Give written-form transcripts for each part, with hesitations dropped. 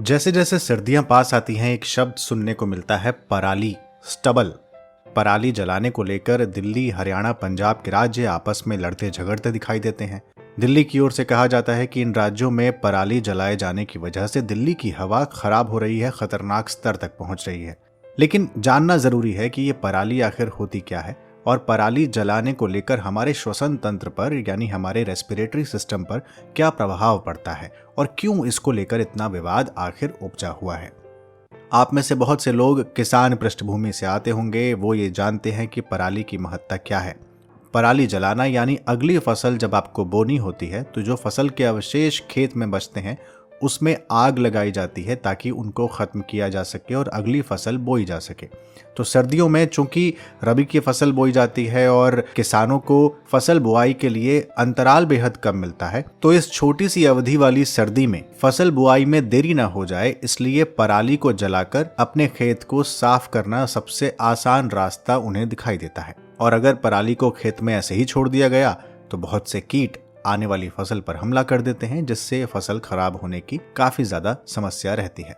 जैसे जैसे सर्दियां पास आती हैं एक शब्द सुनने को मिलता है पराली, स्टबल। पराली जलाने को लेकर दिल्ली, हरियाणा, पंजाब के राज्य आपस में लड़ते झगड़ते दिखाई देते हैं। दिल्ली की ओर से कहा जाता है कि इन राज्यों में पराली जलाए जाने की वजह से दिल्ली की हवा खराब हो रही है, खतरनाक स्तर तक पहुंच रही है। लेकिन जानना जरूरी है कि ये पराली आखिर होती क्या है और पराली जलाने को लेकर हमारे श्वसन तंत्र पर यानी हमारे रेस्पिरेटरी सिस्टम पर क्या प्रभाव पड़ता है और क्यों इसको लेकर इतना विवाद आखिर उपजा हुआ है। आप में से बहुत से लोग किसान पृष्ठभूमि से आते होंगे, वो ये जानते हैं कि पराली की महत्ता क्या है। पराली जलाना यानी अगली फसल जब आपको बोनी होती है तो जो फसल के अवशेष खेत में बचते हैं उसमें आग लगाई जाती है ताकि उनको खत्म किया जा सके और अगली फसल बोई जा सके। तो सर्दियों में चूंकि रबी की फसल बोई जाती है और किसानों को फसल बुआई के लिए अंतराल बेहद कम मिलता है, तो इस छोटी सी अवधि वाली सर्दी में फसल बुआई में देरी ना हो जाए इसलिए पराली को जलाकर अपने खेत को साफ करना सबसे आसान रास्ता उन्हें दिखाई देता है। और अगर पराली को खेत में ऐसे ही छोड़ दिया गया तो बहुत से कीट आने वाली फसल पर हमला कर देते हैं, जिससे फसल खराब होने की काफी ज्यादा समस्या रहती है।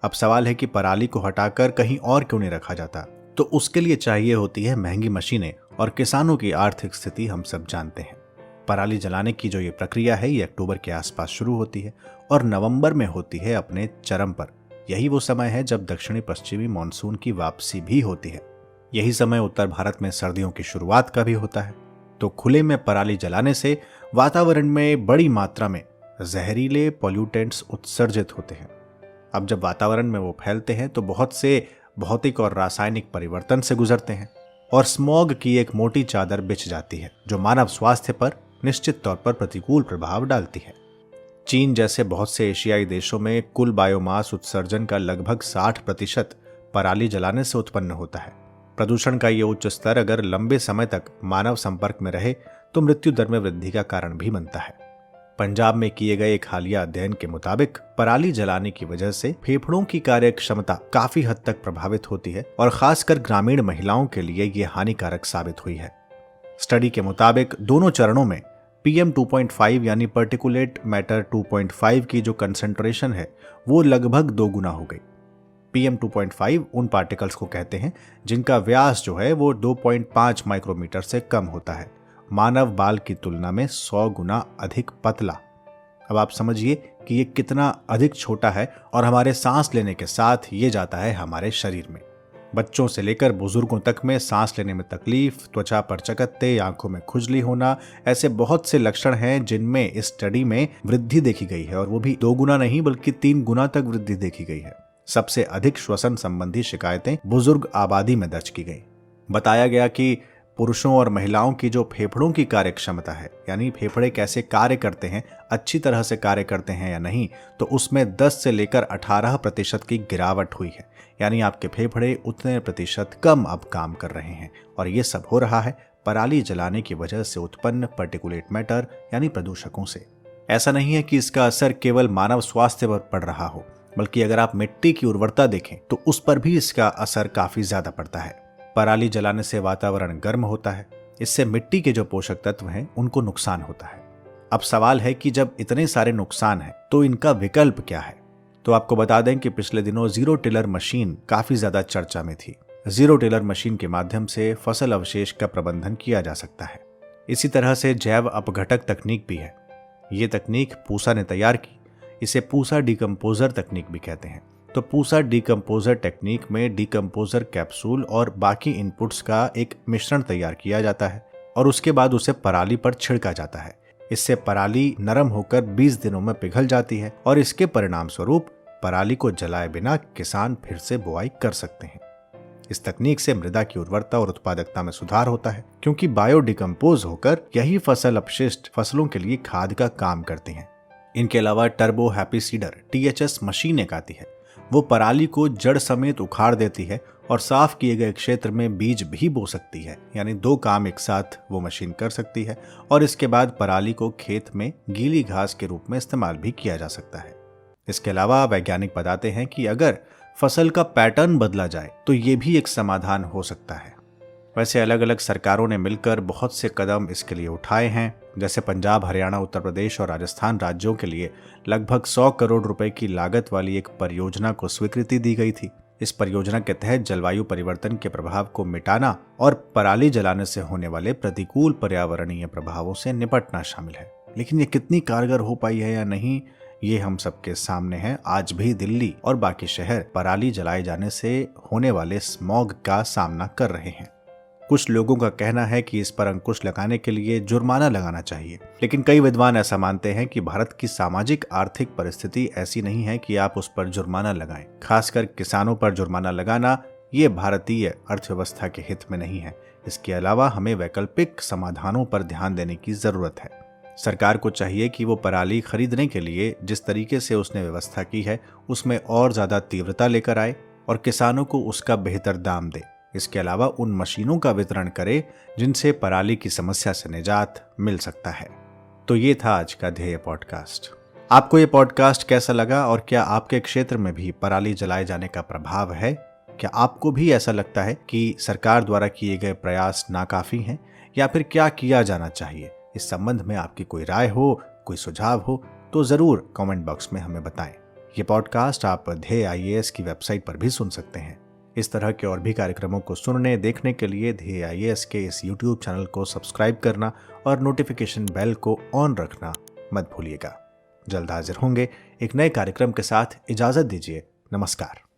अब सवाल है कि पराली को हटाकर कहीं और क्यों नहीं रखा जाता। तो उसके लिए चाहिए होती है महंगी मशीनें और किसानों की आर्थिक स्थिति हम सब जानते हैं। पराली जलाने की जो ये प्रक्रिया है ये अक्टूबर के आसपास शुरू होती है और नवंबर में होती है अपने चरम पर। यही वो समय है जब दक्षिणी पश्चिमी मानसून की वापसी भी होती है। यही समय उत्तर भारत में सर्दियों की शुरुआत का भी होता है। तो खुले में पराली जलाने से वातावरण में बड़ी मात्रा में जहरीले पॉल्यूटेंट्स उत्सर्जित होते हैं। अब जब वातावरण में वो फैलते हैं तो बहुत से भौतिक और रासायनिक परिवर्तन से गुजरते हैं और स्मॉग की एक मोटी चादर बिछ जाती है जो मानव स्वास्थ्य पर निश्चित तौर पर प्रतिकूल प्रभाव डालती है। चीन जैसे बहुत से एशियाई देशों में कुल बायोमास उत्सर्जन का लगभग 60% पराली जलाने से उत्पन्न होता है। प्रदूषण का ये उच्च स्तर अगर लंबे समय तक मानव संपर्क में रहे तो मृत्यु दर में वृद्धि का कारण भी बनता है। पंजाब में किए गए एक हालिया अध्ययन के मुताबिक पराली जलाने की वजह से फेफड़ों की कार्य क्षमता काफी हद तक प्रभावित होती है और खासकर ग्रामीण महिलाओं के लिए ये हानिकारक साबित हुई है। स्टडी के मुताबिक दोनों चरणों में PM 2.5 यानी पर्टिकुलेट मैटर 2.5 की जो कंसंट्रेशन है वो लगभग 2 गुना हो गई। PM 2.5 उन पार्टिकल्स को कहते हैं जिनका व्यास जो है वो 2.5 माइक्रोमीटर से कम होता है, मानव बाल की तुलना में 100 गुना अधिक पतला। अब आप समझिए कि ये कितना अधिक छोटा है और हमारे सांस लेने के साथ ये जाता है हमारे शरीर में। बच्चों से लेकर बुजुर्गों तक में सांस लेने में तकलीफ, त्वचा पर चकत्ते, आंखों में खुजली होना, ऐसे बहुत से लक्षण हैं जिनमें इस स्टडी में वृद्धि देखी गई है और वो भी 2 गुना नहीं बल्कि 3 गुना तक वृद्धि देखी गई है। सबसे अधिक श्वसन संबंधी शिकायतें बुजुर्ग आबादी में दर्ज की गई। बताया गया कि पुरुषों और महिलाओं की जो फेफड़ों की कार्य क्षमता है यानी फेफड़े कैसे कार्य करते हैं, अच्छी तरह से कार्य करते हैं या नहीं, तो उसमें 10 से लेकर 18% की गिरावट हुई है। यानी आपके फेफड़े उतने प्रतिशत कम अब काम कर रहे हैं और ये सब हो रहा है पराली जलाने की वजह से उत्पन्न पर्टिकुलेट मैटर यानी प्रदूषकों से। ऐसा नहीं है कि इसका असर केवल मानव स्वास्थ्य पर पड़ रहा हो, बल्कि अगर आप मिट्टी की उर्वरता देखें तो उस पर भी इसका असर काफी ज्यादा पड़ता है। पराली जलाने से वातावरण गर्म होता है, इससे मिट्टी के जो पोषक तत्व हैं उनको नुकसान होता है। अब सवाल है कि जब इतने सारे नुकसान हैं तो इनका विकल्प क्या है। तो आपको बता दें कि पिछले दिनों जीरो टिलर मशीन काफी ज्यादा चर्चा में थी। जीरो टिलर मशीन के माध्यम से फसल अवशेष का प्रबंधन किया जा सकता है। इसी तरह से जैव अपघटक तकनीक भी है। ये तकनीक पूसा ने तैयार की। इसे पूसा डिकम्पोजर तकनीक भी कहते हैं। तो पूसा डिकम्पोजर टेक्निक में डिकम्पोजर कैप्सूल और बाकी इनपुट्स का एक मिश्रण तैयार किया जाता है और उसके बाद उसे पराली पर छिड़का जाता है। इससे पराली नरम होकर 20 दिनों में पिघल जाती है और इसके परिणाम स्वरूप पराली को जलाए बिना किसान फिर से बुआई कर सकते हैं। इस तकनीक से मृदा की उर्वरता और उत्पादकता में सुधार होता है क्योंकि बायो डिकम्पोज होकर यही फसल अपशिष्ट फसलों के लिए खाद का काम करती हैं। इनके अलावा turbo happy seeder THS machine एक आती है। वो पराली को जड़ समेत उखाड़ देती है और साफ किए गए क्षेत्र में बीज भी बो सकती है। यानी 2 काम एक साथ वो मशीन कर सकती है और इसके बाद पराली को खेत में गीली घास के रूप में इस्तेमाल भी किया जा सकता है। इसके अलावा वैज्ञानिक बताते हैं कि अगर फसल का पैटर्न बदला जाए तो ये भी एक समाधान हो सकता है। वैसे अलग अलग सरकारों ने मिलकर बहुत से कदम इसके लिए उठाए हैं, जैसे पंजाब, हरियाणा, उत्तर प्रदेश और राजस्थान राज्यों के लिए लगभग 100 करोड़ रुपए की लागत वाली एक परियोजना को स्वीकृति दी गई थी। इस परियोजना के तहत जलवायु परिवर्तन के प्रभाव को मिटाना और पराली जलाने से होने वाले प्रतिकूल पर्यावरणीय प्रभावों से निपटना शामिल है। लेकिन ये कितनी कारगर हो पाई है या नहीं, ये हम सबके सामने है। आज भी दिल्ली और बाकी शहर पराली जलाए जाने से होने वाले स्मॉग का सामना कर रहे हैं। कुछ लोगों का कहना है कि इस पर अंकुश लगाने के लिए जुर्माना लगाना चाहिए, लेकिन कई विद्वान ऐसा मानते हैं कि भारत की सामाजिक आर्थिक परिस्थिति ऐसी नहीं है कि आप उस पर जुर्माना लगाएं। खासकर किसानों पर जुर्माना लगाना ये भारतीय अर्थव्यवस्था के हित में नहीं है। इसके अलावा हमें वैकल्पिक समाधानों पर ध्यान देने की जरूरत है। सरकार को चाहिए कि वो पराली खरीदने के लिए जिस तरीके से उसने व्यवस्था की है उसमें और ज्यादा तीव्रता लेकर आए और किसानों को उसका बेहतर दाम दे। इसके अलावा उन मशीनों का वितरण करे जिनसे पराली की समस्या से निजात मिल सकता है। तो ये था आज का ध्येय पॉडकास्ट। आपको ये पॉडकास्ट कैसा लगा और क्या आपके क्षेत्र में भी पराली जलाए जाने का प्रभाव है? क्या आपको भी ऐसा लगता है कि सरकार द्वारा किए गए प्रयास नाकाफी हैं या फिर क्या किया जाना चाहिए? इस संबंध में आपकी कोई राय हो, कोई सुझाव हो तो जरूर कमेंट बॉक्स में हमें बताएं। ये पॉडकास्ट आप ध्येय IAS की वेबसाइट पर भी सुन सकते हैं। इस तरह के और भी कार्यक्रमों को सुनने देखने के लिए ध्येय IAS के इस YouTube चैनल को सब्सक्राइब करना और नोटिफिकेशन बेल को ऑन रखना मत भूलिएगा। जल्द हाजिर होंगे एक नए कार्यक्रम के साथ। इजाजत दीजिए। नमस्कार।